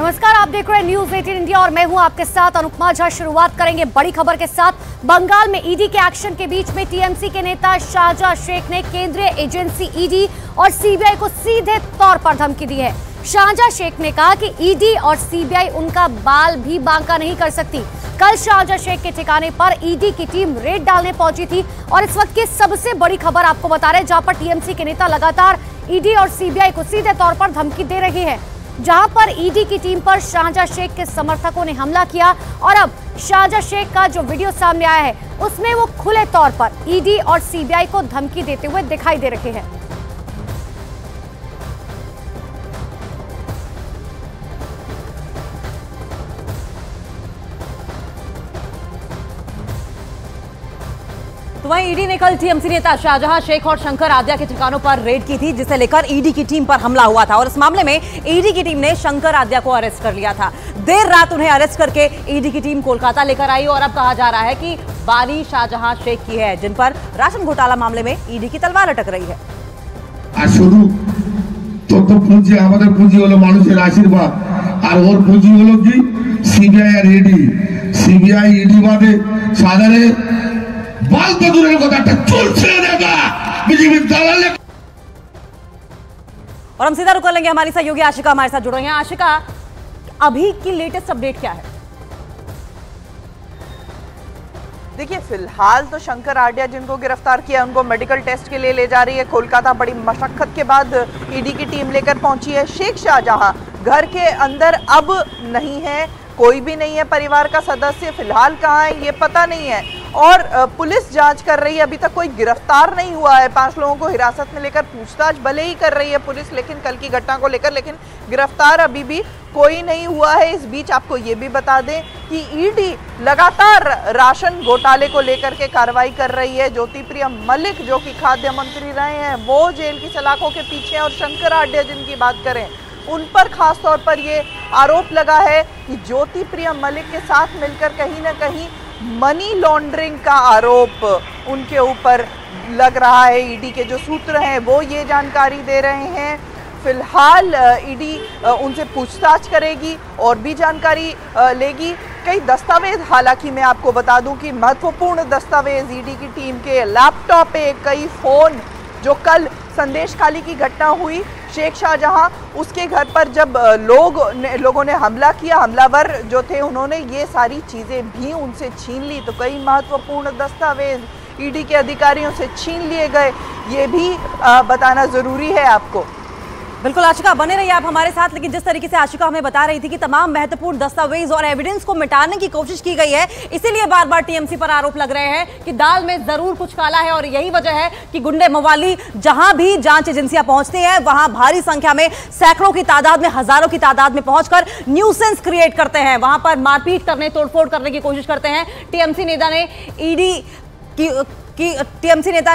नमस्कार, आप देख रहे हैं न्यूज 18 इंडिया और मैं हूं आपके साथ अनुपमा झा। शुरुआत करेंगे बड़ी खबर के साथ। बंगाल में ईडी के एक्शन के बीच में टीएमसी के नेता शाहजहां शेख ने केंद्रीय एजेंसी ईडी और सीबीआई को सीधे तौर पर धमकी दी है। शाहजहां शेख ने कहा कि ईडी और सीबीआई उनका बाल भी बांका नहीं कर सकती। कल शाहजहां शेख के ठिकाने पर ईडी की टीम रेड डालने पहुंची थी और इस वक्त की सबसे बड़ी खबर आपको बता रहे हैं, जहां पर टीएमसी के नेता लगातार ईडी और सीबीआई को सीधे तौर पर धमकी दे रहे हैं। जहां पर ईडी की टीम पर शाहजहां शेख के समर्थकों ने हमला किया और अब शाहजहां शेख का जो वीडियो सामने आया है उसमें वो खुले तौर पर ईडी और सीबीआई को धमकी देते हुए दिखाई दे रहे हैं। तो वहीं ईडी ने कल टीएमसी नेता शाहजहां शेख और शंकर आद्या के ठिकानों पर रेड की थी, जिसे लेकर ईडी की टीम पर हमला हुआ था और इस मामले में ईडी की टीम ने शंकर आद्या को अरेस्ट कर लिया था। देर रात उन्हें अरेस्ट करके ईडी की टीम कोलकाता लेकर आई और अब कहा जा रहा है कि बारी शाहजहां शेख की है, जिन पर राशन घोटाला मामले में ईडी की तलवार अटक रही है। পুঁজি আমাদের পুঁজি হলো মানুষের আশীর্বাদ, আর ওর পুঁজি হলো কি CBI R E D. CBI ED বাদে সাধারণে बाल बदूरेर कथा चुल ছেড়ে দেবা बीजेपी दलाल। और हम सीधा रुक लेंगे, हमारी सहयोगी आशिका हमारे साथ जुड़ रही हैं। आशिका, अभी की लेटेस्ट अपडेट क्या है? देखिए, फिलहाल तो शंकर आड्या जिनको गिरफ्तार किया उनको मेडिकल टेस्ट के लिए ले जा रही है कोलकाता। बड़ी मशक्कत के बाद ईडी की टीम लेकर पहुंची है। शेख शाहजहां घर के अंदर अब नहीं है, कोई भी नहीं है परिवार का सदस्य। फिलहाल कहाँ है ये पता नहीं है और पुलिस जांच कर रही है। अभी तक कोई गिरफ्तार नहीं हुआ है। 5 लोगों को हिरासत में लेकर पूछताछ भले ही कर रही है पुलिस, लेकिन कल की घटना को लेकर गिरफ्तार अभी भी कोई नहीं हुआ है। इस बीच आपको ये भी बता दें कि ईडी लगातार राशन घोटाले को लेकर के कार्रवाई कर रही है। ज्योतिप्रिय मलिक जो कि खाद्य मंत्री रहे हैं वो जेल की सलाखों के पीछे, और शंकर आड्या जिनकी बात करें उन पर खास तौर पर ये आरोप लगा है कि ज्योतिप्रिय मलिक के साथ मिलकर कहीं ना कहीं मनी लॉन्ड्रिंग का आरोप उनके ऊपर लग रहा है। ईडी के जो सूत्र हैं वो ये जानकारी दे रहे हैं। फिलहाल ईडी उनसे पूछताछ करेगी और भी जानकारी लेगी। कई दस्तावेज, हालांकि मैं आपको बता दूं कि महत्वपूर्ण दस्तावेज ईडी की टीम के लैपटॉप पे, कई फ़ोन, जो कल संदेश खाली की घटना हुई शेख शाहजहां उसके घर पर जब लोगों ने हमला किया, हमलावर जो थे उन्होंने ये सारी चीज़ें भी उनसे छीन ली। तो कई महत्वपूर्ण दस्तावेज ईडी के अधिकारियों से छीन लिए गए, ये भी बताना ज़रूरी है आपको। बिल्कुल आशिका, बने रहिए आप हमारे साथ। लेकिन जिस तरीके से आशिका हमें बता रही थी कि तमाम महत्वपूर्ण दस्तावेज और एविडेंस को मिटाने की कोशिश की गई है, इसीलिए बार बार टीएमसी पर आरोप लग रहे हैं कि दाल में जरूर कुछ काला है। और यही वजह है कि गुंडे मवाली जहां भी जांच एजेंसियां पहुंचती हैं वहां भारी संख्या में, सैकड़ों की तादाद में, हजारों की तादाद में पहुंचकर न्यूसेंस क्रिएट करते हैं, वहां पर मारपीट करने, तोड़फोड़ करने की कोशिश करते हैं। टीएमसी नेता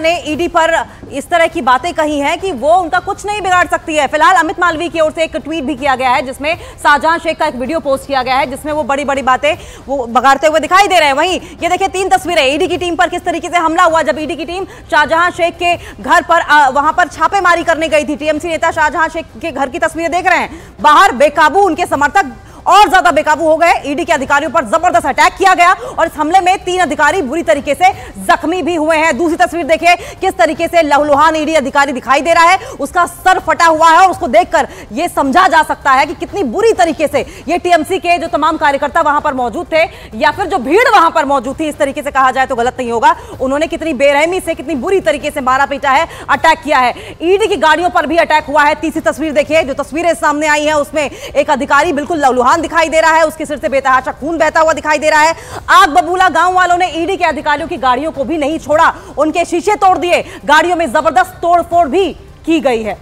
ने ईडी पर इस तरह की बातें कही हैं कि वो उनका कुछ नहीं बिगाड़ सकती है। फिलहाल अमित मालवीय की ओर से एक ट्वीट भी किया गया है जिसमें शाहजहां शेख का एक वीडियो पोस्ट किया गया है जिसमें वो बड़ी बड़ी बातें वो बगाड़ते हुए दिखाई दे रहे हैं। वहीं ये देखिए 3 तस्वीरें ईडी की टीम पर किस तरीके से हमला हुआ जब ईडी की टीम शाहजहां शेख के घर पर वहां पर छापेमारी करने गई थी। टीएमसी नेता शाहजहां शेख के घर की तस्वीरें देख रहे हैं। बाहर बेकाबू उनके समर्थक और ज्यादा बेकाबू हो गए। ईडी के अधिकारियों पर जबरदस्त अटैक किया गया और इस हमले में 3 अधिकारी बुरी तरीके से जख्मी भी हुए हैं। दूसरी तस्वीर देखिए, किस तरीके से लहूलुहान ईडी अधिकारी दिखाई दे रहा है, उसका सर फटा हुआ है और उसको देखकर यह समझा जा सकता है कि कितनी बुरी तरीके से ये टीएमसी के जो तमाम कार्यकर्ता वहां पर मौजूद थे या फिर जो भीड़ वहां पर मौजूद थी, इस तरीके से कहा जाए तो गलत नहीं होगा, उन्होंने कितनी बेरहमी से, कितनी बुरी तरीके से मारा पीटा है, अटैक किया है। ईडी की गाड़ियों पर भी अटैक हुआ है। तीसरी तस्वीर देखिए, जो तस्वीरें सामने आई है उसमें एक अधिकारी बिल्कुल लहूलुहान दिखाई दे रहा है, उसके सिर से बेतहाशा खून बहता हुआ दिखाई दे रहा है। आग बबूला गांव वालों ने ईडी के अधिकारियों की गाड़ियों को भी नहीं छोड़ा, उनके शीशे तोड़ दिए, गाड़ियों में जबरदस्त तोड़फोड़ भी की गई है।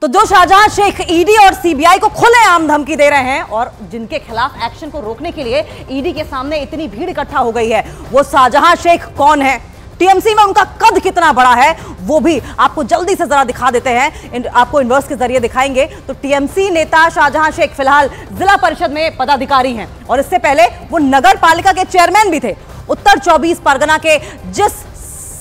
तो जो शाहजहां शेख ईडी और सीबीआई को खुलेआम धमकी दे रहे हैं और जिनके खिलाफ एक्शन को रोकने के लिए ईडी के सामने इतनी भीड़ इकट्ठा हो गई है, वो शाहजहां शेख कौन है, टीएमसी में उनका कद कितना बड़ा है, वो भी आपको जल्दी से जरा दिखा देते हैं। आपको इनवर्स के जरिए दिखाएंगे। तो टीएमसी नेता शाहजहां शेख फिलहाल जिला परिषद में पदाधिकारी हैं और इससे पहले वो नगर पालिका के चेयरमैन भी थे। उत्तर 24 परगना के जिस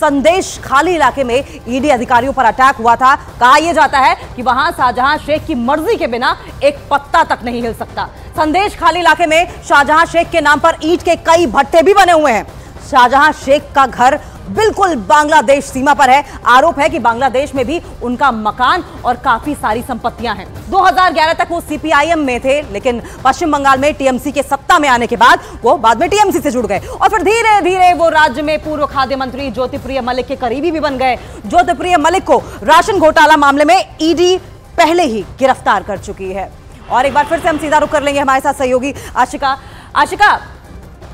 संदेश खाली इलाके में ईडी अधिकारियों पर अटैक हुआ था। कहा यह जाता है कि वहां शाहजहां शेख की मर्जी के बिना एक पत्ता तक नहीं हिल सकता। संदेश खाली इलाके में शाहजहां शेख के नाम पर ईंट के कई भट्टे भी बने हुए हैं। शाहजहां शेख का घर बिल्कुल बांग्लादेश सीमा पर है। आरोप है कि बांग्लादेश में भी उनका मकान और काफी सारी संपत्तियां हैं। 2011 तक वो सीपीआईएम में थे, लेकिन पश्चिम बंगाल में टीएमसी के सत्ता में आने के बाद वो बाद में टीएमसी से जुड़ गए और फिर धीरे धीरे वो राज्य में पूर्व खाद्य मंत्री ज्योतिप्रिय मलिक के करीबी भी बन गए। ज्योतिप्रिय मलिक को राशन घोटाला मामले में ईडी पहले ही गिरफ्तार कर चुकी है। और एक बार फिर से हम सीधा रुख कर लेंगे हमारे साथ सहयोगी आशिका। आशिका,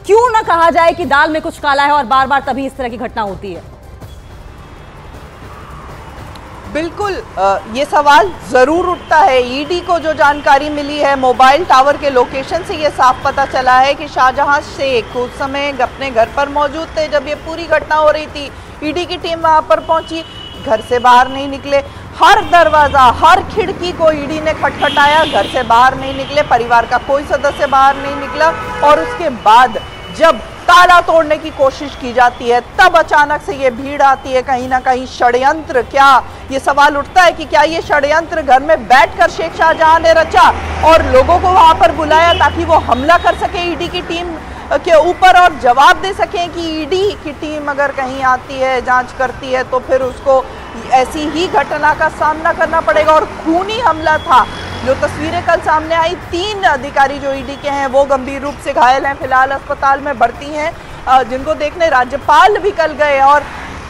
क्यों ना कहा जाए कि दाल में कुछ काला है और बार बार तभी इस तरह की घटना होती है? बिल्कुल, ये सवाल जरूर उठता है। ईडी को जो जानकारी मिली है, मोबाइल टावर के लोकेशन से ये साफ पता चला है कि शाहजहां शेख उस समय अपने घर पर मौजूद थे जब ये पूरी घटना हो रही थी। ईडी की टीम वहां पर पहुंची, घर से बाहर नहीं निकले। हर दरवाजा, हर खिड़की को ईडी ने खटखटाया, घर से बाहर नहीं निकले, परिवार का कोई सदस्य बाहर नहीं निकला। और उसके बाद जब ताला तोड़ने की कोशिश की जाती है, तब अचानक से ये भीड़ आती है। कहीं ना कहीं षड्यंत्र, क्या ये सवाल उठता है कि क्या ये षड्यंत्र घर में बैठकर शेख शाहजहां ने रचा और लोगों को वहां पर बुलाया ताकि वो हमला कर सके ईडी की टीम के ऊपर और जवाब दे सकें कि ईडी की टीम अगर कहीं आती है, जांच करती है, तो फिर उसको ऐसी ही घटना का सामना करना पड़ेगा। और खूनी हमला था। जो तस्वीरें कल सामने आई, 3 अधिकारी जो ईडी के हैं वो गंभीर रूप से घायल हैं, फिलहाल अस्पताल में भर्ती हैं, जिनको देखने राज्यपाल भी कल गए। और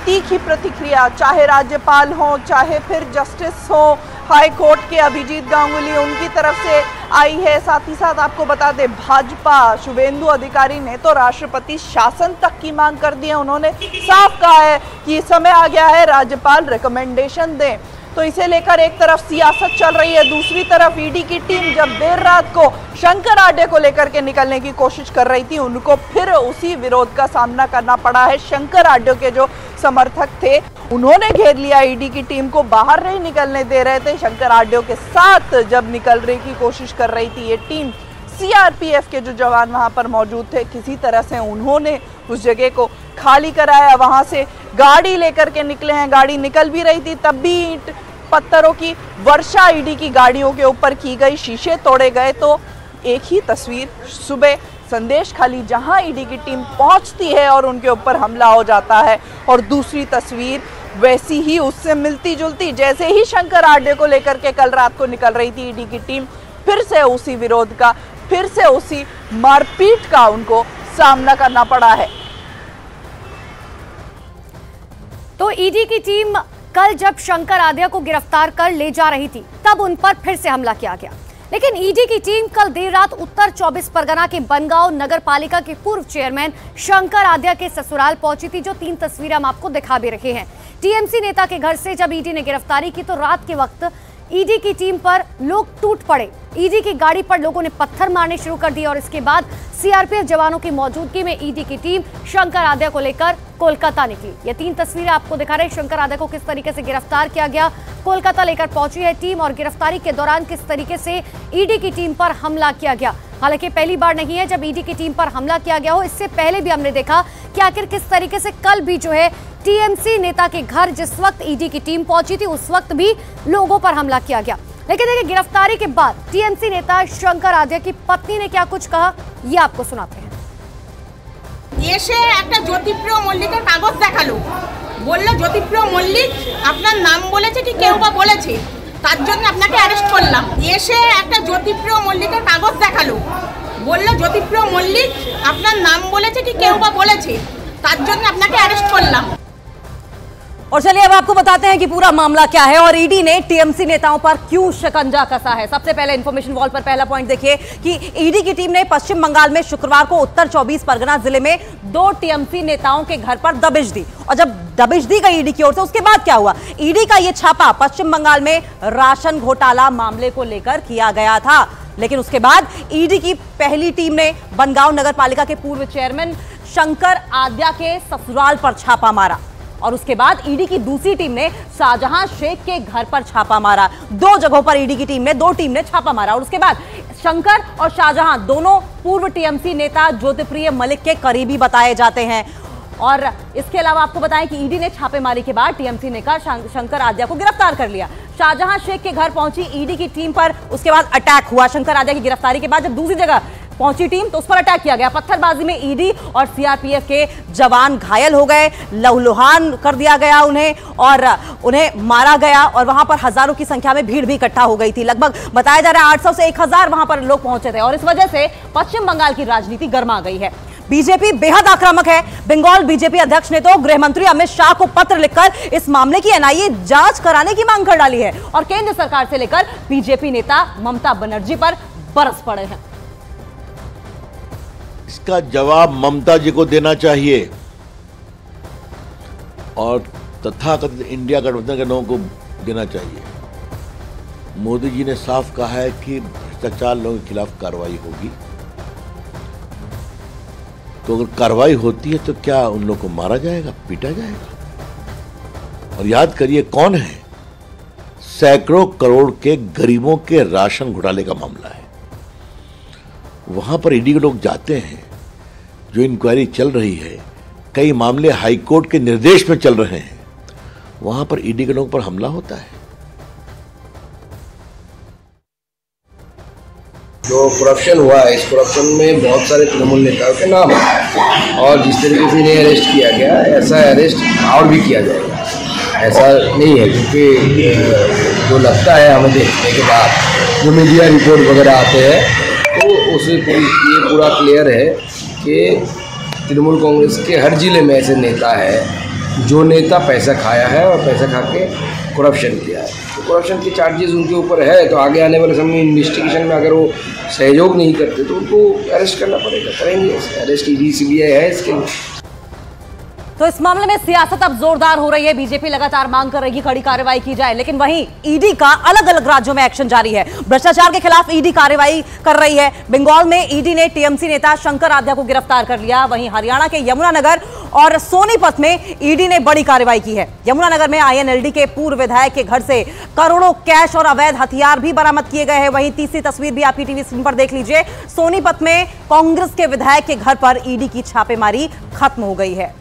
तीखी प्रतिक्रिया, चाहे राज्यपाल हो, चाहे फिर जस्टिस हो, हाई कोर्ट के अभिजीत गांगुली, उनकी तरफ से आई है। साथ ही साथ आपको बता दें, भाजपा शुभेंदु अधिकारी ने तो राष्ट्रपति शासन तक की मांग कर दी है। उन्होंने साफ कहा है कि समय आ गया है राज्यपाल रिकमेंडेशन दें। तो इसे लेकर एक तरफ सियासत चल रही है, दूसरी तरफ ईडी की टीम जब देर रात को शंकर आडे को लेकर के निकलने की कोशिश कर रही थी, उनको फिर उसी विरोध का सामना करना पड़ा है। शंकर आडे के जो समर्थक थे उन्होंने घेर लिया ईडी की टीम को, बाहर नहीं निकलने दे रहे थे। शंकर आडे के साथ जब निकलने की कोशिश कर रही थी ये टीम, सीआरपीएफ के जो जवान वहां पर मौजूद थे, किसी तरह से उन्होंने उस जगह को खाली कराया। वहां से गाड़ी लेकर के निकले हैं, गाड़ी निकल भी रही थी तब भी ईंट पत्थरों की वर्षा ईडी की गाड़ियों के ऊपर की गई, शीशे तोड़े गए। तो एक ही तस्वीर सुबह संदेश खाली जहां ईडी की टीम पहुंचती है और उनके ऊपर हमला हो जाता है, और दूसरी तस्वीर वैसी ही उससे मिलती जुलती, जैसे ही शंकर आडे को लेकर के कल रात को निकल रही थी ईडी की टीम, फिर से उसी विरोध का, फिर से उसी मारपीट का उनको सामना करना पड़ा है। तो ईडी की टीम कल जब शंकर आद्या को गिरफ्तार कर ले जा रही थी, तब उन पर फिर से हमला किया गया। लेकिन ईडी की टीम कल देर रात उत्तर 24 परगना के बनगांव नगर पालिका के पूर्व चेयरमैन शंकर आद्या के ससुराल पहुंची थी, जो 3 तस्वीरें हम आपको दिखा भी रहे हैं। टीएमसी नेता के घर से जब ईडी ने गिरफ्तारी की तो रात के वक्त ईडी की टीम पर लोग टूट पड़े। ईडी की गाड़ी पर लोगों ने पत्थर मारने शुरू कर दिए और इसके बाद सीआरपीएफ जवानों की मौजूदगी में ईडी की टीम शंकर आद्या को लेकर कोलकाता निकली। ये 3 तस्वीरें आपको दिखा रहे हैं, शंकर आद्या को किस तरीके से गिरफ्तार किया गया, कोलकाता लेकर पहुंची है टीम, और गिरफ्तारी के दौरान किस तरीके से ईडी की टीम पर हमला किया गया। हालांकि पहली बार नहीं है जब ईडी की टीम पर हमला किया गया हो, इससे पहले भी हमने देखा कि आखिर किस तरीके से कल भी जो है टीएमसी नेता के घर जिस वक्त ईडी की टीम पहुंची थी उस वक्त भी लोगों पर हमला किया गया। लेकिन देखिए, गिरफ्तारी के बाद टीएमसी नेता शंकर आद्या की पत्नी ने क्या कुछ कहा, ये आपको सुनाते हैं। এসে একটা জ্যোতিপ্রিয় মল্লিকের কাগজ দেখালো, বললো জ্যোতিপ্রিয় মল্লিক আপনার নাম বলেছে কি কেউ বা বলেছে, তার জন্য আপনাকে অ্যারেস্ট করলাম। এসে একটা জ্যোতিপ্রিয় মল্লিকের কাগজ দেখালো, বললো জ্যোতিপ্রিয় মল্লিক আপনার নাম বলেছে কি কেউ বা বলেছে, তার জন্য আপনাকে অ্যারেস্ট করলাম। और चलिए अब आपको बताते हैं कि पूरा मामला क्या है और ईडी ने टीएमसी नेताओं पर क्यों शिकंजा कसा है। सबसे पहले इंफॉर्मेशन वॉल पर पहला पॉइंट देखिए कि ईडी की टीम ने पश्चिम बंगाल में शुक्रवार को उत्तर 24 परगना जिले में 2 टीएमसी नेताओं के घर पर दबिश दी, और जब दबिश दी गई ईडी की ओर से, उसके बाद क्या हुआ, ईडी का यह छापा पश्चिम बंगाल में राशन घोटाला मामले को लेकर किया गया था। लेकिन उसके बाद ईडी की पहली टीम ने बनगांव नगर पालिका के पूर्व चेयरमैन शंकर आद्या के ससुराल पर छापा मारा, और उसके बाद ईडी की दूसरी टीम ने शाहजहां शेख के घर पर छापा मारा। 2 जगहों पर ईडी की टीम ने 2 टीम ने छापा मारा, और उसके बाद शंकर और शाहजहां दोनों पूर्व टीएमसी नेता ज्योतिप्रिय मलिक के करीबी बताए जाते हैं। और इसके अलावा आपको बताएं कि ईडी ने छापेमारी के बाद टीएमसी नेता शंकर आद्या को गिरफ्तार कर लिया। शाहजहां शेख के घर पहुंची ईडी की टीम पर उसके बाद अटैक हुआ। शंकर आद्या की गिरफ्तारी के बाद जब दूसरी जगह पहुंची टीम तो उस पर अटैक किया गया। पत्थरबाजी में ईडी और सीआरपीएफ के जवान घायल हो गए, लहूलुहान कर दिया गया उन्हें और उन्हें मारा गया और वहां पर हजारों की संख्या में भीड़ भी इकट्ठा हो गई थी। लगभग बताया जा रहा है 800 से 1000 वहां पर लोग पहुंचे थे और इस वजह से पश्चिम बंगाल की राजनीति गर्मा गई है। बीजेपी बेहद आक्रामक है। बंगाल बीजेपी अध्यक्ष ने तो गृह मंत्री अमित शाह को पत्र लिखकर इस मामले की एनआईए जांच कराने की मांग कर डाली है और केंद्र सरकार से लेकर बीजेपी नेता ममता बनर्जी पर बरस पड़े हैं। इसका जवाब ममता जी को देना चाहिए और तथाकथित इंडिया गठबंधन के लोगों को देना चाहिए। मोदी जी ने साफ कहा है कि भ्रष्टाचार लोगों के खिलाफ कार्रवाई होगी, तो अगर कार्रवाई होती है तो क्या उन लोगों को मारा जाएगा, पीटा जाएगा? और याद करिए कौन है, सैकड़ों करोड़ के गरीबों के राशन घोटाले का मामला है। वहां पर ईडी के लोग जाते हैं, जो इंक्वायरी चल रही है, कई मामले हाईकोर्ट के निर्देश में चल रहे हैं, वहां पर ईडी के लोगों पर हमला होता है। जो करप्शन हुआ है, इस करप्शन में बहुत सारे तृणमूल नेताओं के नाम है और जिस तरीके से इन्हें अरेस्ट किया गया, ऐसा अरेस्ट और भी किया जाएगा, ऐसा नहीं है। क्योंकि जो लगता है हमें देखने के बाद जो मीडिया रिपोर्ट वगैरह आते हैं तो उसे ये पूरा क्लियर है कि तृणमूल कांग्रेस के हर जिले में ऐसे नेता है जो नेता पैसा खाया है और पैसा खा के करप्शन किया है। तो करप्शन के चार्जेस उनके ऊपर है, तो आगे आने वाले समय इन्वेस्टिगेशन में अगर वो सहयोग नहीं करते तो उनको अरेस्ट करना पड़ेगा, करेंगे अरेस्ट। ईडी सीबीआई है इसके लिए। तो इस मामले में सियासत अब जोरदार हो रही है। बीजेपी लगातार मांग कर रही है कड़ी कार्रवाई की जाए, लेकिन वहीं ईडी का अलग अलग राज्यों में एक्शन जारी है। भ्रष्टाचार के खिलाफ ईडी कार्रवाई कर रही है। बंगाल में ईडी ने टीएमसी नेता शंकर आद्या को गिरफ्तार कर लिया। वहीं हरियाणा के यमुनानगर और सोनीपत में ईडी ने बड़ी कार्रवाई की है। यमुनानगर में आईएनएलडी के पूर्व विधायक के घर से करोड़ों कैश और अवैध हथियार भी बरामद किए गए हैं। वहीं तीसरी तस्वीर भी आपकी टीवी स्क्रीन पर देख लीजिए। सोनीपत में कांग्रेस के विधायक के घर पर ईडी की छापेमारी खत्म हो गई है।